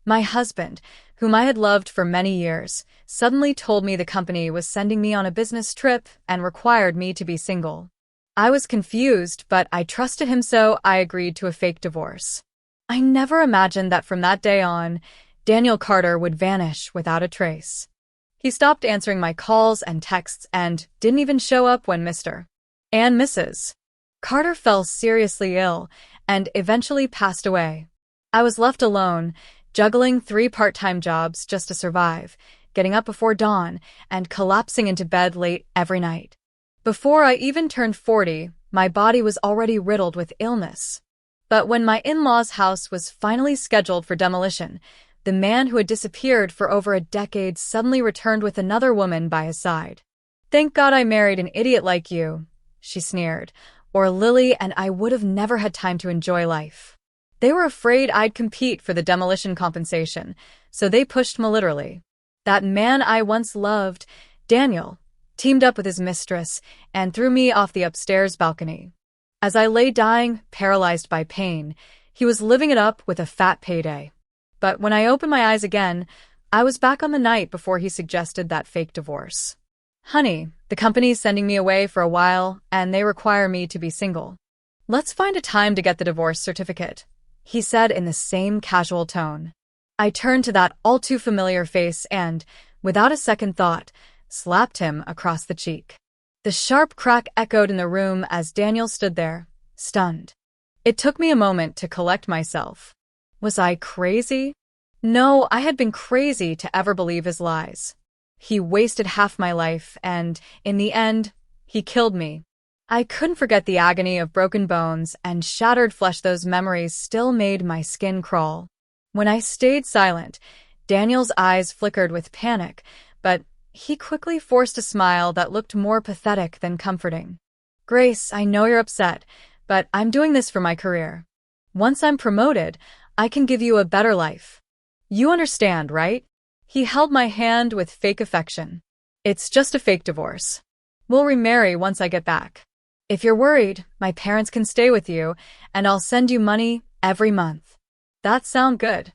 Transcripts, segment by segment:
My husband, whom I had loved for many years, suddenly told me the company was sending me on a business trip and required me to be single. I was confused, but I trusted him, so I agreed to a fake divorce. I never imagined that from that day on, Daniel Carter would vanish without a trace. He stopped answering my calls and texts and didn't even show up when Mr. and Mrs. Carter fell seriously ill and eventually passed away. I was left alone, juggling 3 part-time jobs just to survive, getting up before dawn and collapsing into bed late every night. Before I even turned 40, my body was already riddled with illness. But when my in-laws' house was finally scheduled for demolition, the man who had disappeared for over a decade suddenly returned with another woman by his side. "Thank God I married an idiot like you," she sneered, "or Lily and I would have never had time to enjoy life." They were afraid I'd compete for the demolition compensation, so they pushed me literally. That man I once loved, Daniel, teamed up with his mistress and threw me off the upstairs balcony. As I lay dying, paralyzed by pain, he was living it up with a fat payday. But when I opened my eyes again, I was back on the night before he suggested that fake divorce. "Honey, the company's sending me away for a while, and they require me to be single. Let's find a time to get the divorce certificate," he said in the same casual tone. I turned to that all-too-familiar face and, without a second thought, slapped him across the cheek. The sharp crack echoed in the room as Daniel stood there, stunned. It took me a moment to collect myself. Was I crazy? No, I had been crazy to ever believe his lies. He wasted half my life, and, in the end, he killed me. I couldn't forget the agony of broken bones and shattered flesh. Those memories still made my skin crawl. When I stayed silent, Daniel's eyes flickered with panic, but he quickly forced a smile that looked more pathetic than comforting. "Grace, I know you're upset, but I'm doing this for my career. Once I'm promoted, I can give you a better life. You understand, right?" He held my hand with fake affection. "It's just a fake divorce. We'll remarry once I get back. If you're worried, my parents can stay with you, and I'll send you money every month." That sound good?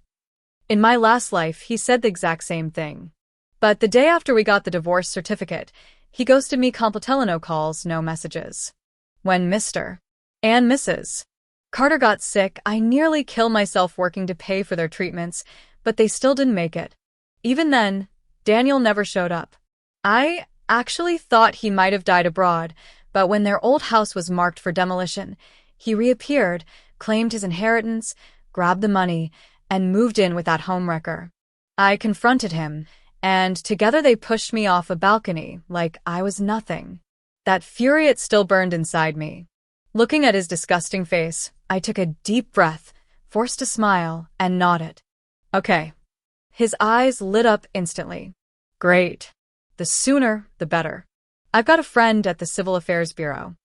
In my last life, he said the exact same thing. But the day after we got the divorce certificate, he ghosted me completely. No calls, no messages. When Mr. and Mrs. Carter got sick, I nearly killed myself working to pay for their treatments, but they still didn't make it. Even then, Daniel never showed up. I actually thought he might have died abroad, but when their old house was marked for demolition, he reappeared, claimed his inheritance, grabbed the money, and moved in with that homewrecker. I confronted him, and together they pushed me off a balcony like I was nothing. That fury, it still burned inside me. Looking at his disgusting face, I took a deep breath, forced a smile, and nodded. "Okay." His eyes lit up instantly. "Great. The sooner, the better. I've got a friend at the Civil Affairs Bureau.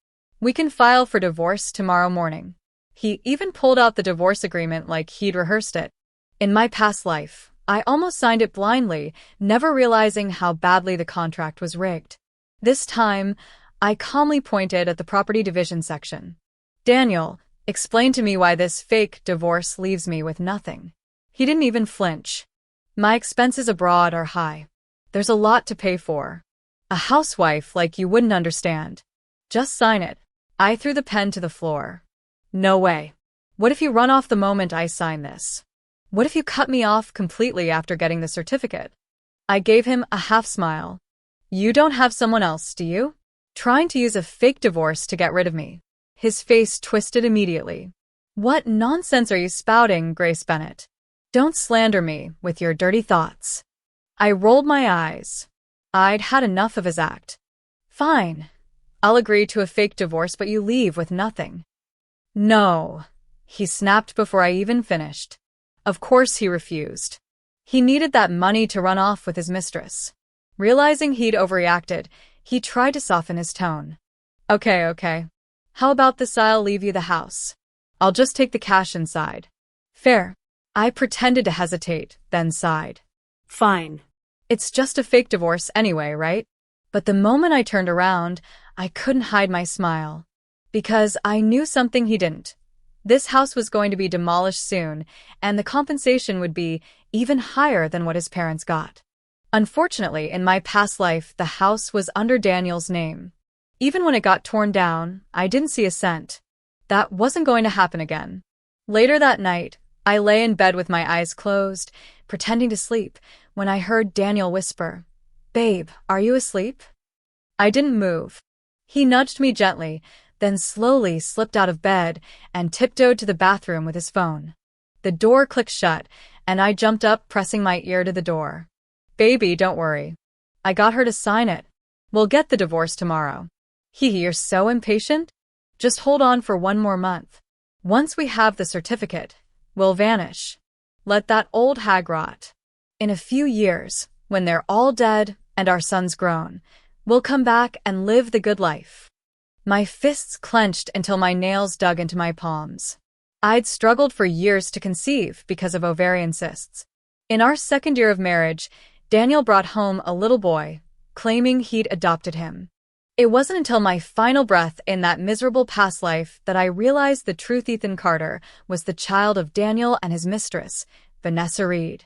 We can file for divorce tomorrow morning." He even pulled out the divorce agreement like he'd rehearsed it. In my past life, I almost signed it blindly, never realizing how badly the contract was rigged. This time, I calmly pointed at the property division section. "Daniel, explain to me why this fake divorce leaves me with nothing." He didn't even flinch. "My expenses abroad are high. There's a lot to pay for. A housewife like you wouldn't understand. Just sign it." I threw the pen to the floor. "No way. What if you run off the moment I sign this? What if you cut me off completely after getting the certificate?" I gave him a half smile. "You don't have someone else, do you? Trying to use a fake divorce to get rid of me?" His face twisted immediately. "What nonsense are you spouting, Grace Bennett? Don't slander me with your dirty thoughts." I rolled my eyes. I'd had enough of his act. "Fine. I'll agree to a fake divorce, but you leave with nothing." "No," he snapped before I even finished. Of course he refused. He needed that money to run off with his mistress. Realizing he'd overreacted, he tried to soften his tone. Okay. How about this? I'll leave you the house. I'll just take the cash inside." "Fair." I pretended to hesitate, then sighed. "Fine. It's just a fake divorce anyway, right?" But the moment I turned around, I couldn't hide my smile. Because I knew something he didn't. This house was going to be demolished soon, and the compensation would be even higher than what his parents got. Unfortunately, in my past life, the house was under Daniel's name. Even when it got torn down, I didn't see a cent. That wasn't going to happen again. Later that night, I lay in bed with my eyes closed, pretending to sleep, when I heard Daniel whisper, "Babe, are you asleep?" I didn't move. He nudged me gently, then slowly slipped out of bed and tiptoed to the bathroom with his phone. The door clicked shut, and I jumped up, pressing my ear to the door. "Baby, don't worry. I got her to sign it. We'll get the divorce tomorrow." You're so impatient? Just hold on for one more month. Once we have the certificate, we'll vanish. Let that old hag rot. In a few years, when they're all dead and our son's grown, we'll come back and live the good life. My fists clenched until my nails dug into my palms. I'd struggled for years to conceive because of ovarian cysts. In our second year of marriage, Daniel brought home a little boy, claiming he'd adopted him. It wasn't until my final breath in that miserable past life that I realized the truth. Ethan Carter was the child of Daniel and his mistress, Vanessa Reed.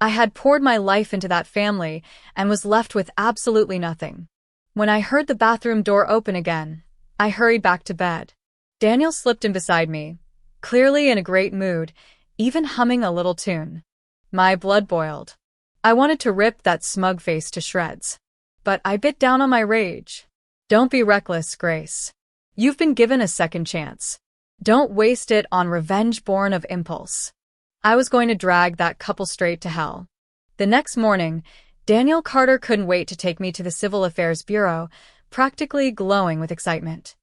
I had poured my life into that family and was left with absolutely nothing. When I heard the bathroom door open again, I hurried back to bed. Daniel slipped in beside me, clearly in a great mood, even humming a little tune. My blood boiled. I wanted to rip that smug face to shreds. But I bit down on my rage. Don't be reckless, Grace. You've been given a second chance. Don't waste it on revenge born of impulse. I was going to drag that couple straight to hell. The next morning, Daniel Carter couldn't wait to take me to the Civil Affairs Bureau, practically glowing with excitement.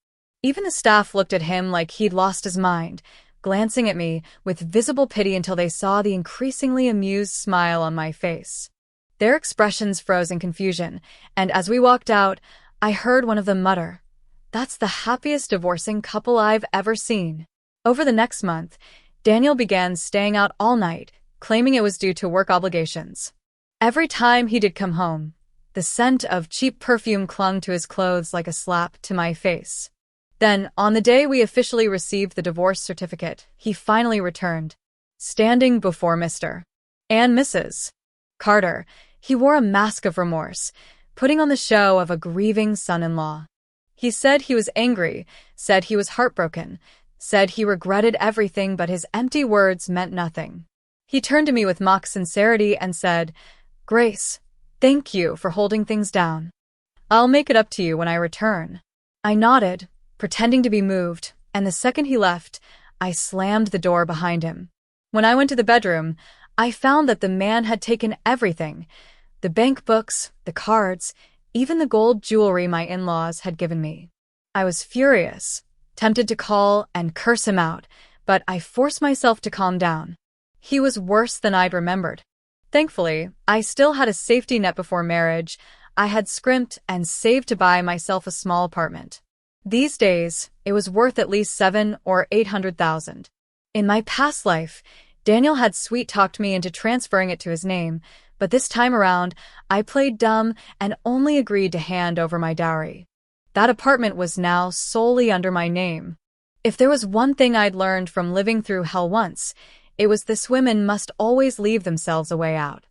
Even the staff looked at him like he'd lost his mind, glancing at me with visible pity until they saw the increasingly amused smile on my face. Their expressions froze in confusion, and as we walked out, I heard one of them mutter, "That's the happiest divorcing couple I've ever seen." Over the next month, Daniel began staying out all night, claiming it was due to work obligations. Every time he did come home, the scent of cheap perfume clung to his clothes like a slap to my face. Then, on the day we officially received the divorce certificate, he finally returned, standing before Mr. and Mrs. Carter. He wore a mask of remorse, putting on the show of a grieving son-in-law. He said he was angry, said he was heartbroken, said he regretted everything, but his empty words meant nothing. He turned to me with mock sincerity and said, "Grace, thank you for holding things down. I'll make it up to you when I return." I nodded, pretending to be moved, and the second he left, I slammed the door behind him. When I went to the bedroom, I found that the man had taken everything: the bank books, the cards, even the gold jewelry my in-laws had given me. I was furious, tempted to call and curse him out, but I forced myself to calm down. He was worse than I'd remembered. Thankfully, I still had a safety net before marriage. I had scrimped and saved to buy myself a small apartment. These days, it was worth at least $700,000 or $800,000. In my past life, Daniel had sweet-talked me into transferring it to his name, but this time around, I played dumb and only agreed to hand over my dowry. That apartment was now solely under my name. If there was one thing I'd learned from living through hell once, it was this: women must always leave themselves a way out.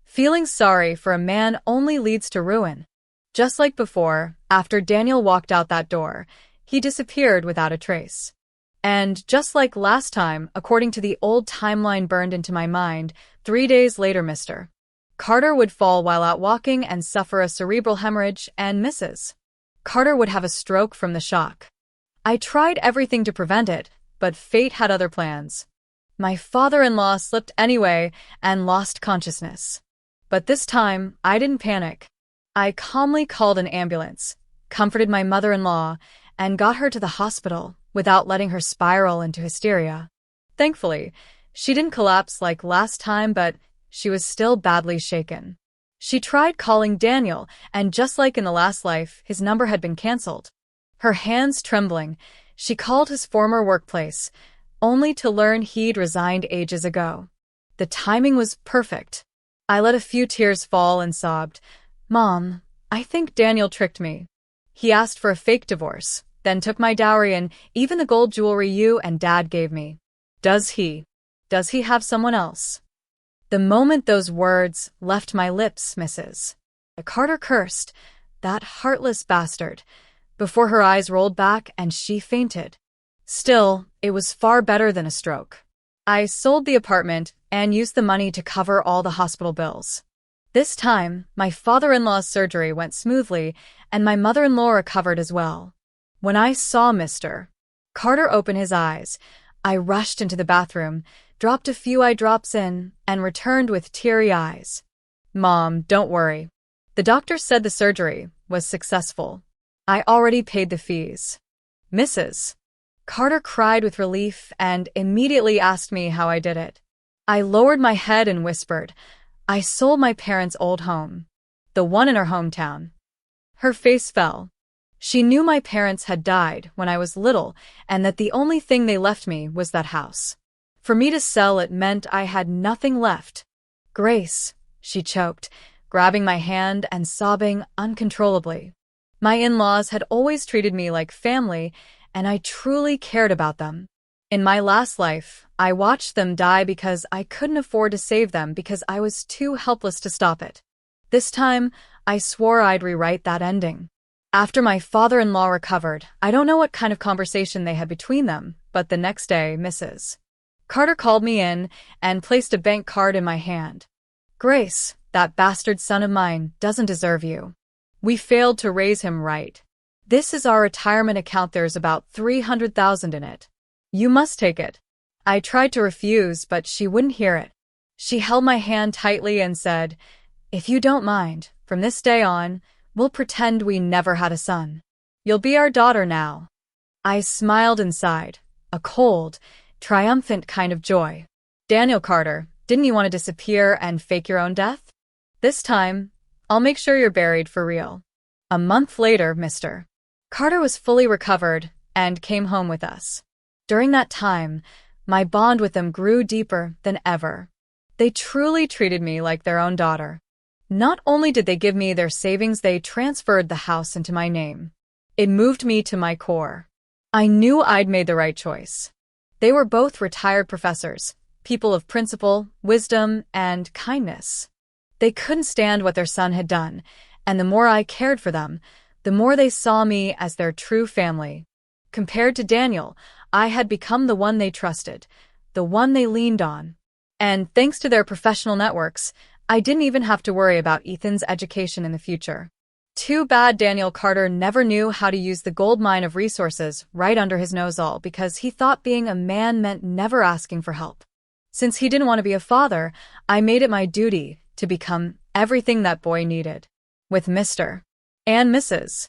Feeling sorry for a man only leads to ruin. Just like before, after Daniel walked out that door, he disappeared without a trace. And just like last time, according to the old timeline burned into my mind, 3 days later Mr. Carter would fall while out walking and suffer a cerebral hemorrhage, and Mrs. Carter would have a stroke from the shock. I tried everything to prevent it, but fate had other plans. My father-in-law slipped anyway and lost consciousness. But this time, I didn't panic. I calmly called an ambulance, comforted my mother-in-law, and got her to the hospital without letting her spiral into hysteria. Thankfully, she didn't collapse like last time, but she was still badly shaken. She tried calling Daniel, and just like in the last life, his number had been canceled. Her hands trembling, she called his former workplace, only to learn he'd resigned ages ago. The timing was perfect. I let a few tears fall and sobbed, "Mom, I think Daniel tricked me. He asked for a fake divorce, then took my dowry and even the gold jewelry you and Dad gave me. Does he have someone else?" The moment those words left my lips, Mrs. Carter cursed, "That heartless bastard," before her eyes rolled back and she fainted. Still, it was far better than a stroke. I sold the apartment and used the money to cover all the hospital bills. This time, my father-in-law's surgery went smoothly and my mother-in-law recovered as well. When I saw Mr. Carter open his eyes, I rushed into the bathroom, dropped a few eye drops in, and returned with teary eyes. "Mom, don't worry. The doctor said the surgery was successful. I already paid the fees." Mrs. Carter cried with relief and immediately asked me how I did it. I lowered my head and whispered, "I sold my parents' old home, the one in our hometown." Her face fell. She knew my parents had died when I was little and that the only thing they left me was that house. For me to sell it meant I had nothing left. "Grace," she choked, grabbing my hand and sobbing uncontrollably. My in-laws had always treated me like family, and I truly cared about them. In my last life, I watched them die because I couldn't afford to save them because I was too helpless to stop it. This time, I swore I'd rewrite that ending. After my father-in-law recovered, I don't know what kind of conversation they had between them, but the next day, Mrs. Carter called me in and placed a bank card in my hand. "Grace, that bastard son of mine doesn't deserve you. We failed to raise him right. This is our retirement account. There's about $300,000 in it. You must take it." I tried to refuse, but she wouldn't hear it. She held my hand tightly and said, "If you don't mind, from this day on, we'll pretend we never had a son. You'll be our daughter now." I smiled inside, a cold, triumphant kind of joy. "Daniel Carter, didn't you want to disappear and fake your own death? This time, I'll make sure you're buried for real." A month later, Mr. Carter was fully recovered and came home with us. During that time, my bond with them grew deeper than ever. They truly treated me like their own daughter. Not only did they give me their savings, they transferred the house into my name. It moved me to my core. I knew I'd made the right choice. They were both retired professors, people of principle, wisdom, and kindness. They couldn't stand what their son had done, and the more I cared for them, the more they saw me as their true family. Compared to Daniel, I had become the one they trusted, the one they leaned on. And thanks to their professional networks, I didn't even have to worry about Ethan's education in the future. Too bad Daniel Carter never knew how to use the goldmine of resources right under his nose, all because he thought being a man meant never asking for help. Since he didn't want to be a father, I made it my duty to become everything that boy needed. With Mr. and Mrs.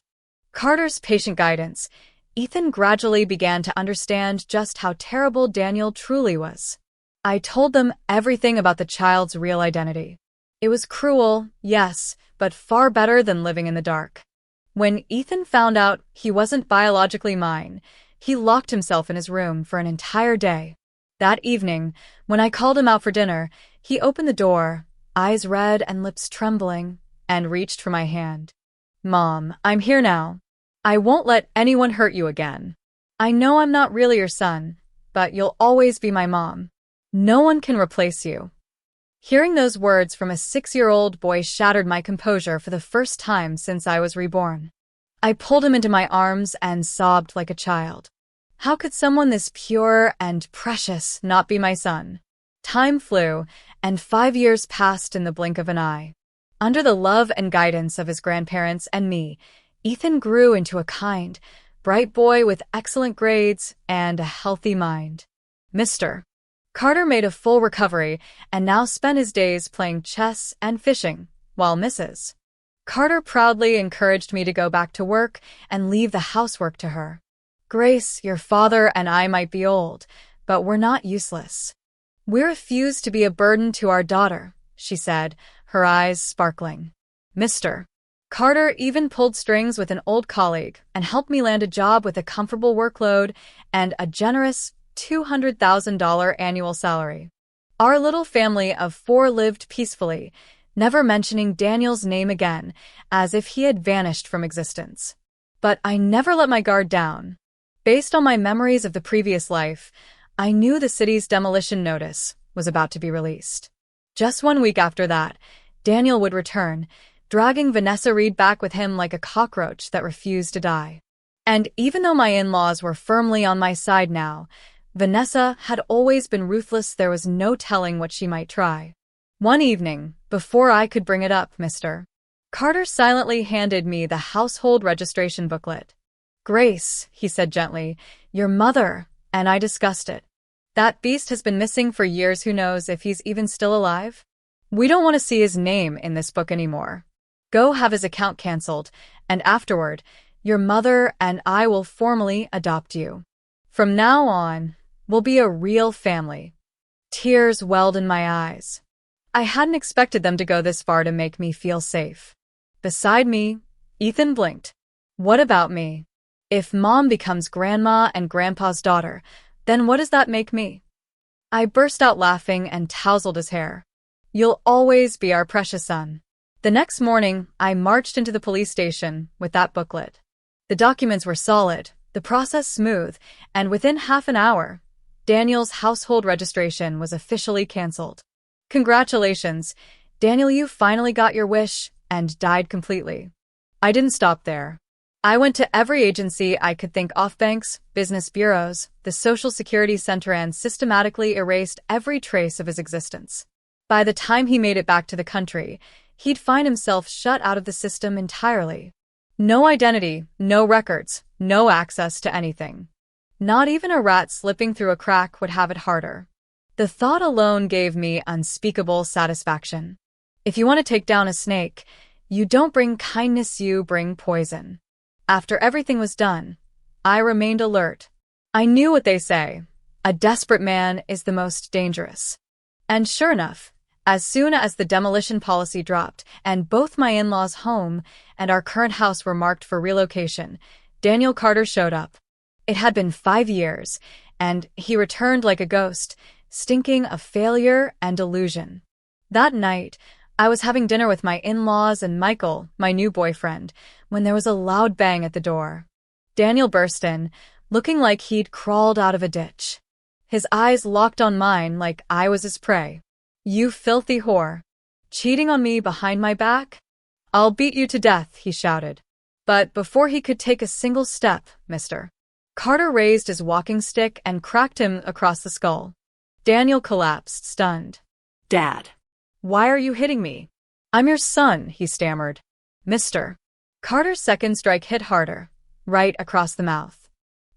Carter's patient guidance, Ethan gradually began to understand just how terrible Daniel truly was. I told them everything about the child's real identity. It was cruel, yes, but far better than living in the dark. When Ethan found out he wasn't biologically mine, he locked himself in his room for an entire day. That evening, when I called him out for dinner, he opened the door, eyes red and lips trembling, and reached for my hand. "Mom, I'm here now. I won't let anyone hurt you again. I know I'm not really your son, but you'll always be my mom. No one can replace you." Hearing those words from a 6-year-old boy shattered my composure for the first time since I was reborn. I pulled him into my arms and sobbed like a child. How could someone this pure and precious not be my son? Time flew, and 5 years passed in the blink of an eye. Under the love and guidance of his grandparents and me, Ethan grew into a kind, bright boy with excellent grades and a healthy mind. Mr. Carter made a full recovery and now spent his days playing chess and fishing, while Mrs. Carter proudly encouraged me to go back to work and leave the housework to her. "Grace, your father and I might be old, but we're not useless. We refuse to be a burden to our daughter," she said, her eyes sparkling. Mr. Carter even pulled strings with an old colleague and helped me land a job with a comfortable workload and a generous $200,000 annual salary. Our little family of 4 lived peacefully, never mentioning Daniel's name again, as if he had vanished from existence. But I never let my guard down. Based on my memories of the previous life, I knew the city's demolition notice was about to be released. Just 1 week after that, Daniel would return, dragging Vanessa Reed back with him like a cockroach that refused to die. And even though my in-laws were firmly on my side now, Vanessa had always been ruthless. There was no telling what she might try. One evening, before I could bring it up, Mr. Carter silently handed me the household registration booklet. "Grace," he said gently, "your mother and I discussed it. That beast has been missing for years. Who knows if he's even still alive? We don't want to see his name in this book anymore. Go have his account canceled, and afterward, your mother and I will formally adopt you. From now on, we'll be a real family." Tears welled in my eyes. I hadn't expected them to go this far to make me feel safe. Beside me, Ethan blinked. What about me? If Mom becomes Grandma and Grandpa's daughter, then what does that make me? I burst out laughing and tousled his hair. "You'll always be our precious son." The next morning, I marched into the police station with that booklet. The documents were solid, the process smooth, and within half an hour, Daniel's household registration was officially canceled. Congratulations, Daniel, you finally got your wish and died completely. I didn't stop there. I went to every agency I could think of, banks, business bureaus, the Social Security Center, and systematically erased every trace of his existence. By the time he made it back to the country, he'd find himself shut out of the system entirely. No identity, no records, no access to anything. Not even a rat slipping through a crack would have it harder. The thought alone gave me unspeakable satisfaction. If you want to take down a snake, you don't bring kindness, you bring poison. After everything was done, I remained alert. I knew what they say. A desperate man is the most dangerous. And sure enough, as soon as the demolition policy dropped and both my in-laws' home and our current house were marked for relocation, Daniel Carter showed up. It had been 5 years, and he returned like a ghost, stinking of failure and delusion. That night, I was having dinner with my in-laws and Michael, my new boyfriend, when there was a loud bang at the door. Daniel burst in, looking like he'd crawled out of a ditch. His eyes locked on mine like I was his prey. "You filthy whore. Cheating on me behind my back? I'll beat you to death," he shouted. But before he could take a single step, Mr. Carter raised his walking stick and cracked him across the skull. Daniel collapsed, stunned. "Dad, why are you hitting me?" "I'm your son," he stammered. Mr. Carter's second strike hit harder, right across the mouth.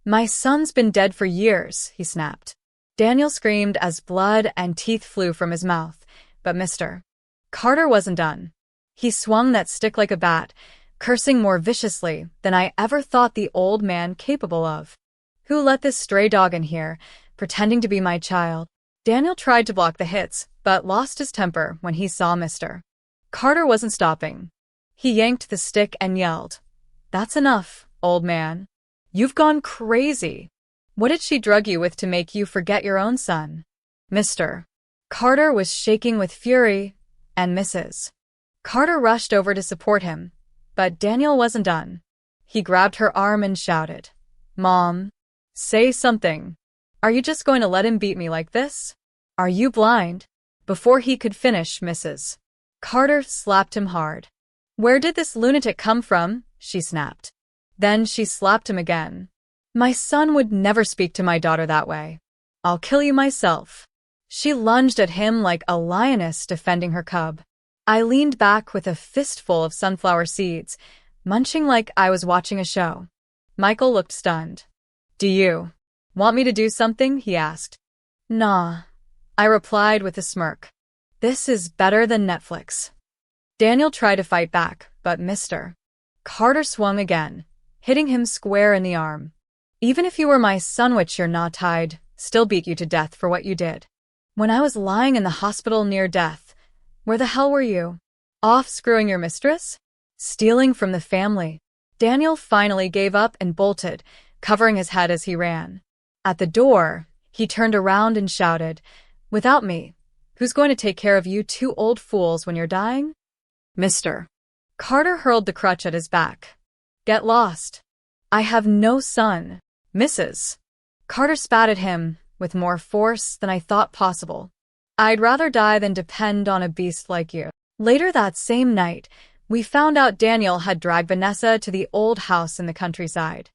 "My son's been dead for years," he snapped. Daniel screamed as blood and teeth flew from his mouth, but Mr. Carter wasn't done. He swung that stick like a bat, cursing more viciously than I ever thought the old man capable of. "Who let this stray dog in here, pretending to be my child?" Daniel tried to block the hits, but lost his temper when he saw Mr. Carter wasn't stopping. He yanked the stick and yelled, "That's enough, old man. You've gone crazy. What did she drug you with to make you forget your own son?" Mr. Carter was shaking with fury, and Mrs. Carter rushed over to support him, but Daniel wasn't done. He grabbed her arm and shouted, "Mom, say something. Are you just going to let him beat me like this? Are you blind?" Before he could finish, Mrs. Carter slapped him hard. "Where did this lunatic come from?" she snapped. Then she slapped him again. "My son would never speak to my daughter that way. I'll kill you myself." She lunged at him like a lioness defending her cub. I leaned back with a fistful of sunflower seeds, munching like I was watching a show. Michael looked stunned. "Do you want me to do something?" he asked. "Nah," I replied with a smirk. "This is better than Netflix." Daniel tried to fight back, but Mr. Carter swung again, hitting him square in the arm. "Even if you were my son, which you're not, I'd still beat you to death for what you did. When I was lying in the hospital near death, where the hell were you? Off screwing your mistress? Stealing from the family?" Daniel finally gave up and bolted, covering his head as he ran. At the door, he turned around and shouted, "Without me, who's going to take care of you two old fools when you're dying?" Mr. Carter hurled the crutch at his back. "Get lost. I have no son." Mrs. Carter spat at him with more force than I thought possible. I'd rather die than depend on a beast like you. Later that same night, we found out Daniel had dragged Vanessa to the old house in the countryside.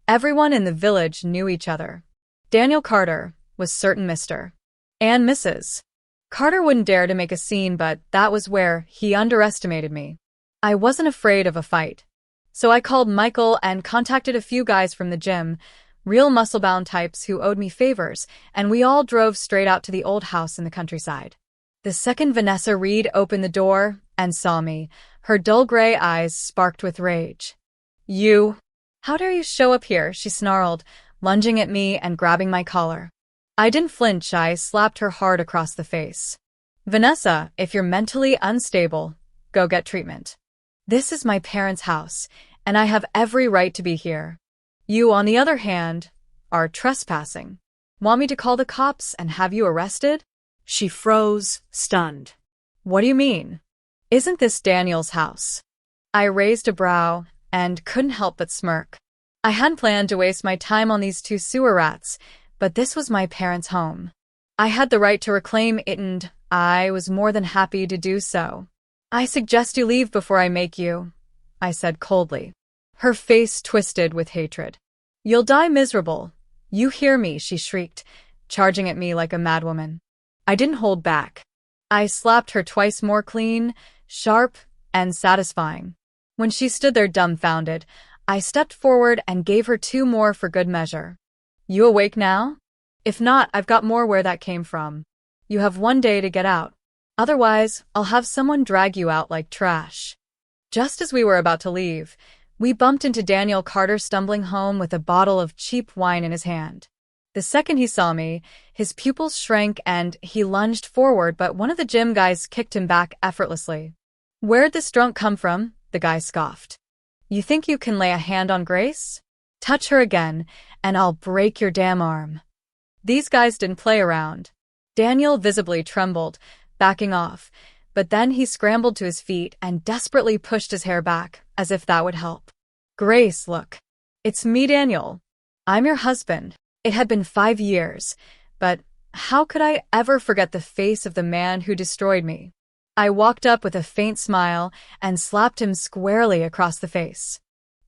Everyone in the village knew each other. Daniel Carter was certain Mr. and Mrs. Carter wouldn't dare to make a scene, but that was where he underestimated me. I wasn't afraid of a fight. So I called Michael and contacted a few guys from the gym, real muscle-bound types who owed me favors, and we all drove straight out to the old house in the countryside. The second Vanessa Reed opened the door and saw me, her dull gray eyes sparked with rage. "You! How dare you show up here?" she snarled, lunging at me and grabbing my collar. I didn't flinch. I slapped her hard across the face. "Vanessa, if you're mentally unstable, go get treatment. This is my parents' house, and I have every right to be here. You, on the other hand, are trespassing. Want me to call the cops and have you arrested?" She froze, stunned. "What do you mean? Isn't this Daniel's house?" I raised a brow and couldn't help but smirk. I hadn't planned to waste my time on these two sewer rats, but this was my parents' home. I had the right to reclaim it, and I was more than happy to do so. "I suggest you leave before I make you," I said coldly. Her face twisted with hatred. "You'll die miserable. You hear me," she shrieked, charging at me like a madwoman. I didn't hold back. I slapped her twice more, clean, sharp, and satisfying. When she stood there dumbfounded, I stepped forward and gave her two more for good measure. "You awake now? If not, I've got more where that came from. You have 1 day to get out. Otherwise, I'll have someone drag you out like trash." Just as we were about to leave, we bumped into Daniel Carter stumbling home with a bottle of cheap wine in his hand. The second he saw me, his pupils shrank and he lunged forward, but one of the gym guys kicked him back effortlessly. "Where'd this drunk come from?" the guy scoffed. "You think you can lay a hand on Grace? Touch her again, and I'll break your damn arm." These guys didn't play around. Daniel visibly trembled, backing off, but then he scrambled to his feet and desperately pushed his hair back, as if that would help. "Grace, look. It's me, Daniel. I'm your husband." It had been 5 years, but how could I ever forget the face of the man who destroyed me? I walked up with a faint smile and slapped him squarely across the face.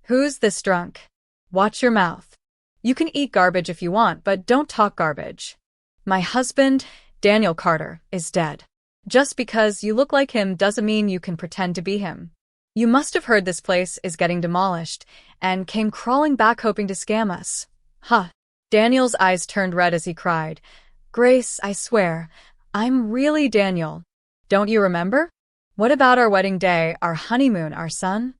"Who's this drunk? Watch your mouth. You can eat garbage if you want, but don't talk garbage. My husband, Daniel Carter, is dead. Just because you look like him doesn't mean you can pretend to be him. You must have heard this place is getting demolished and came crawling back hoping to scam us. Huh." Daniel's eyes turned red as he cried, "Grace, I swear, I'm really Daniel. Don't you remember? What about our wedding day, our honeymoon, our son?"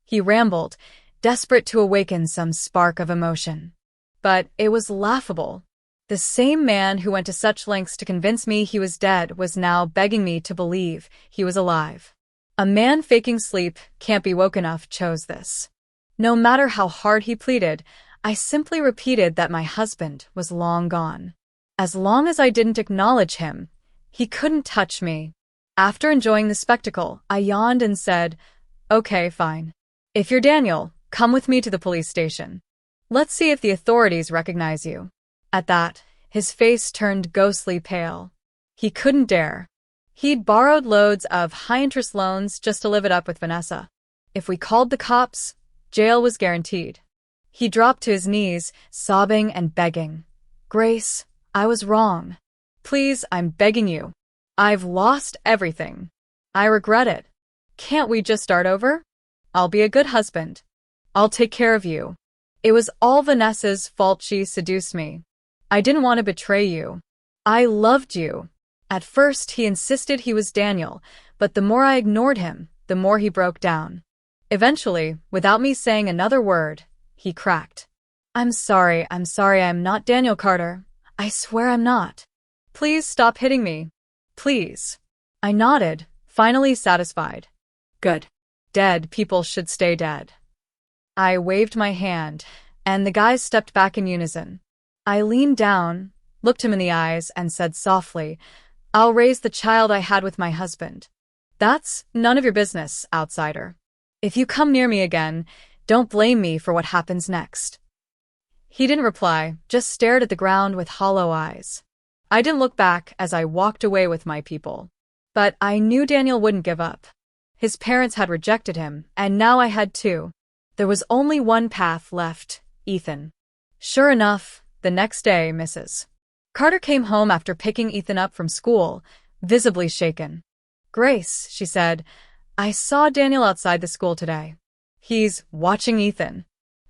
He rambled, desperate to awaken some spark of emotion. But it was laughable. The same man who went to such lengths to convince me he was dead was now begging me to believe he was alive. A man faking sleep can't be woke enough chose this. No matter how hard he pleaded, I simply repeated that my husband was long gone. As long as I didn't acknowledge him, he couldn't touch me. After enjoying the spectacle, I yawned and said, "Okay, fine. If you're Daniel, come with me to the police station. Let's see if the authorities recognize you." At that, his face turned ghostly pale. He couldn't dare. He'd borrowed loads of high-interest loans just to live it up with Vanessa. If we called the cops, jail was guaranteed. He dropped to his knees, sobbing and begging. "Grace, I was wrong. Please, I'm begging you. I've lost everything. I regret it. Can't we just start over? I'll be a good husband. I'll take care of you. It was all Vanessa's fault. She seduced me. I didn't want to betray you. I loved you." At first, he insisted he was Daniel, but the more I ignored him, the more he broke down. Eventually, without me saying another word, he cracked. I'm sorry, I'm not Daniel Carter. I swear I'm not. Please stop hitting me. Please." I nodded, finally satisfied. "Good. Dead people should stay dead." I waved my hand, and the guys stepped back in unison. I leaned down, looked him in the eyes, and said softly, "I'll raise the child I had with my husband. That's none of your business, outsider. If you come near me again, don't blame me for what happens next." He didn't reply, just stared at the ground with hollow eyes. I didn't look back as I walked away with my people. But I knew Daniel wouldn't give up. His parents had rejected him, and now I had too. There was only one path left, Ethan. Sure enough, the next day, Mrs. Carter came home after picking Ethan up from school, visibly shaken. "Grace," she said, "I saw Daniel outside the school today. He's watching Ethan."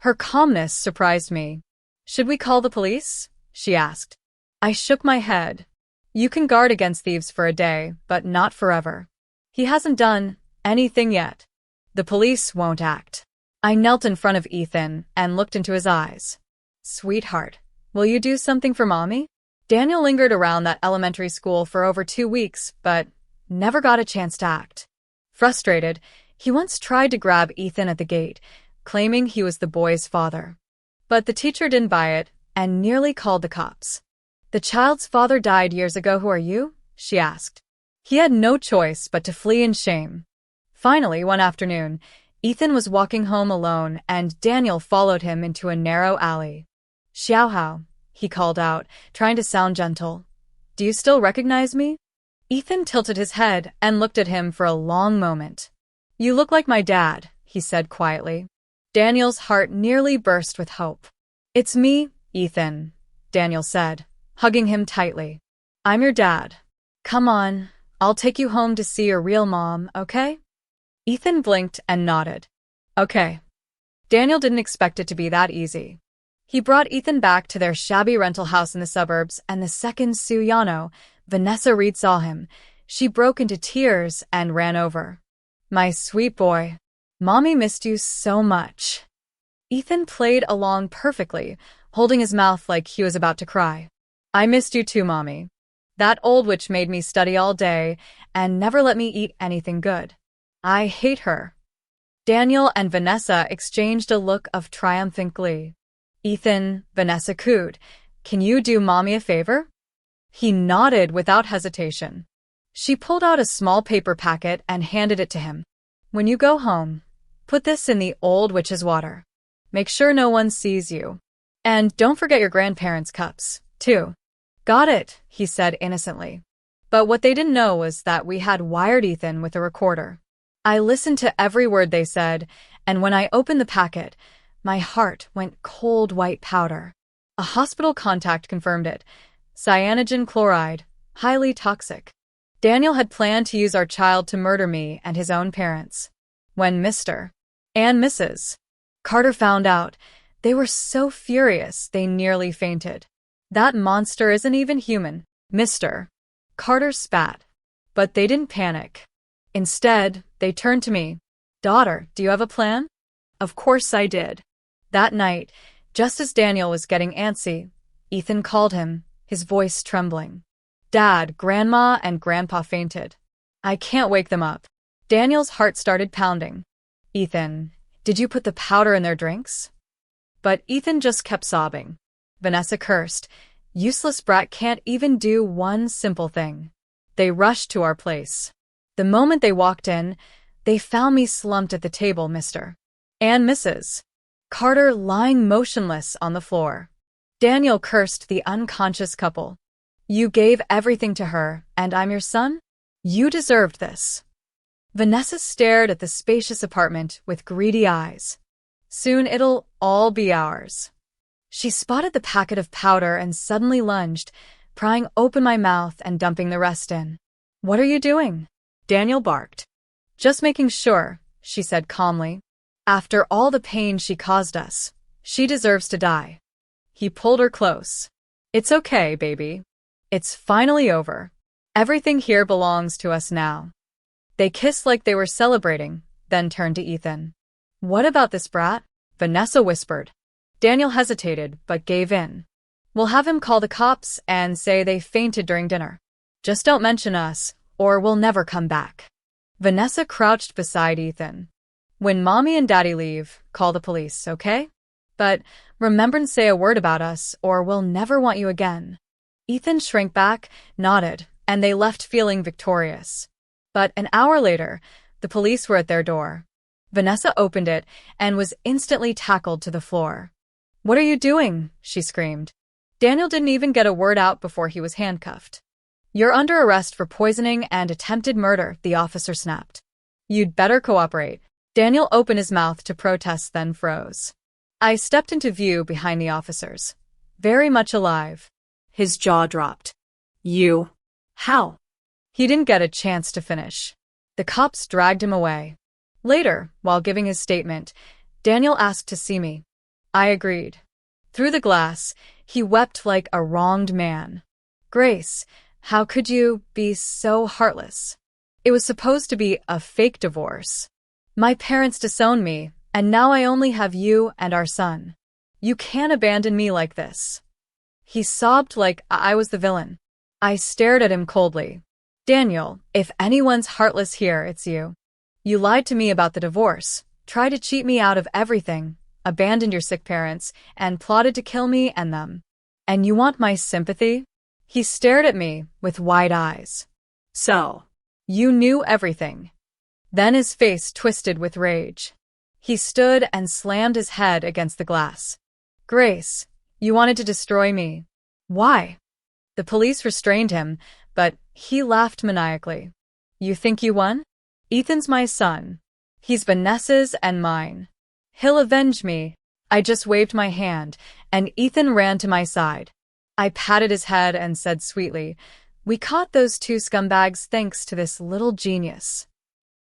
Her calmness surprised me. "Should we call the police?" she asked. I shook my head. "You can guard against thieves for a day, but not forever. He hasn't done anything yet. The police won't act." I knelt in front of Ethan and looked into his eyes. "Sweetheart, will you do something for Mommy?" Daniel lingered around that elementary school for over 2 weeks, but never got a chance to act. Frustrated, he once tried to grab Ethan at the gate, claiming he was the boy's father. But the teacher didn't buy it and nearly called the cops. "The child's father died years ago. Who are you?" she asked. He had no choice but to flee in shame. Finally, one afternoon, Ethan was walking home alone and Daniel followed him into a narrow alley. "Xiaohao," he called out, trying to sound gentle. "Do you still recognize me?" Ethan tilted his head and looked at him for a long moment. "You look like my dad," he said quietly. Daniel's heart nearly burst with hope. "It's me, Ethan," Daniel said, hugging him tightly. "I'm your dad. Come on, I'll take you home to see your real mom, okay?" Ethan blinked and nodded. "Okay." Daniel didn't expect it to be that easy. He brought Ethan back to their shabby rental house in the suburbs, and the second Su Yano, Vanessa Reed, saw him, she broke into tears and ran over. "My sweet boy. Mommy missed you so much." Ethan played along perfectly, holding his mouth like he was about to cry. "I missed you too, Mommy. That old witch made me study all day and never let me eat anything good. I hate her." Daniel and Vanessa exchanged a look of triumphant glee. "Ethan," Vanessa cooed, "can you do Mommy a favor?" He nodded without hesitation. She pulled out a small paper packet and handed it to him. "When you go home, put this in the old witch's water. Make sure no one sees you. And don't forget your grandparents' cups, too." "Got it," he said innocently. But what they didn't know was that we had wired Ethan with a recorder. I listened to every word they said, and when I opened the packet, my heart went cold white powder. A hospital contact confirmed it. Cyanogen chloride, highly toxic. Daniel had planned to use our child to murder me and his own parents. When Mr. and Mrs. Carter found out, they were so furious they nearly fainted. "That monster isn't even human," Mr. Carter spat. But they didn't panic. Instead, they turned to me. "Daughter, do you have a plan?" Of course I did. That night, just as Daniel was getting antsy, Ethan called him, his voice trembling. "Dad, Grandma and Grandpa fainted. I can't wake them up." Daniel's heart started pounding. "Ethan, did you put the powder in their drinks?" But Ethan just kept sobbing. Vanessa cursed. "Useless brat can't even do one simple thing." They rushed to our place. The moment they walked in, they found me slumped at the table, Mr. and Mrs. Carter lying motionless on the floor. Daniel cursed the unconscious couple. "You gave everything to her, and I'm your son? You deserved this." Vanessa stared at the spacious apartment with greedy eyes. "Soon it'll all be ours." She spotted the packet of powder and suddenly lunged, prying open my mouth and dumping the rest in. "What are you doing?" Daniel barked. "Just making sure," she said calmly. "After all the pain she caused us, she deserves to die." He pulled her close. "It's okay, baby. It's finally over. Everything here belongs to us now." They kissed like they were celebrating, then turned to Ethan. "What about this brat?" Vanessa whispered. Daniel hesitated, but gave in. "We'll have him call the cops and say they fainted during dinner. Just don't mention us, or we'll never come back." Vanessa crouched beside Ethan. "When Mommy and Daddy leave, call the police, okay? But remember to say a word about us, or we'll never want you again." Ethan shrank back, nodded, and they left feeling victorious. But an hour later, the police were at their door. Vanessa opened it and was instantly tackled to the floor. "What are you doing?" she screamed. Daniel didn't even get a word out before he was handcuffed. "You're under arrest for poisoning and attempted murder," the officer snapped. "You'd better cooperate." Daniel opened his mouth to protest, then froze. I stepped into view behind the officers, very much alive. His jaw dropped. "You? How?" He didn't get a chance to finish. The cops dragged him away. Later, while giving his statement, Daniel asked to see me. I agreed. Through the glass, he wept like a wronged man. "Grace, how could you be so heartless? It was supposed to be a fake divorce. My parents disowned me, and now I only have you and our son. You can't abandon me like this." He sobbed like I was the villain. I stared at him coldly. "Daniel, if anyone's heartless here, it's you. You lied to me about the divorce, tried to cheat me out of everything, abandoned your sick parents, and plotted to kill me and them. And you want my sympathy?" He stared at me with wide eyes. "So, you knew everything." Then his face twisted with rage. He stood and slammed his head against the glass. "Grace, you wanted to destroy me. Why?" The police restrained him, but he laughed maniacally. "You think you won? Ethan's my son. He's Vanessa's and mine. He'll avenge me." I just waved my hand, and Ethan ran to my side. I patted his head and said sweetly, "We caught those two scumbags thanks to this little genius."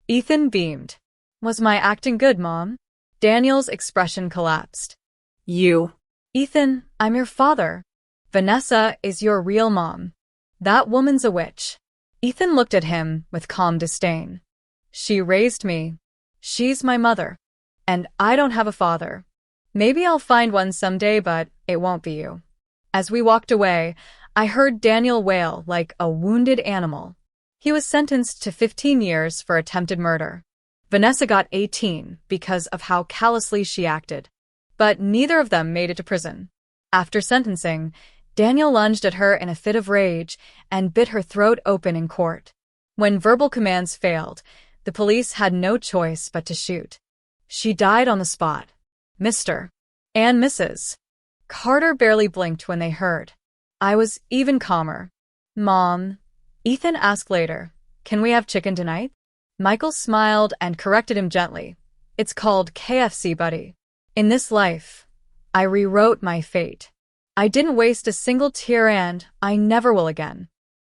Ethan beamed. "Was my acting good, Mom?" Daniel's expression collapsed. "You." "Ethan, I'm your father. Vanessa is your real mom. That woman's a witch." Ethan looked at him with calm disdain. "She raised me. She's my mother. And I don't have a father. Maybe I'll find one someday, but it won't be you." As we walked away, I heard Daniel wail like a wounded animal. He was sentenced to 15 years for attempted murder. Vanessa got 18 because of how callously she acted. But neither of them made it to prison. After sentencing, Daniel lunged at her in a fit of rage and bit her throat open in court. When verbal commands failed, the police had no choice but to shoot. She died on the spot. Mr. and Mrs. Carter barely blinked when they heard. I was even calmer. "Mom," Ethan asked later, "can we have chicken tonight?" Michael smiled and corrected him gently. "It's called KFC, buddy." In this life, I rewrote my fate. I didn't waste a single tear and I never will again.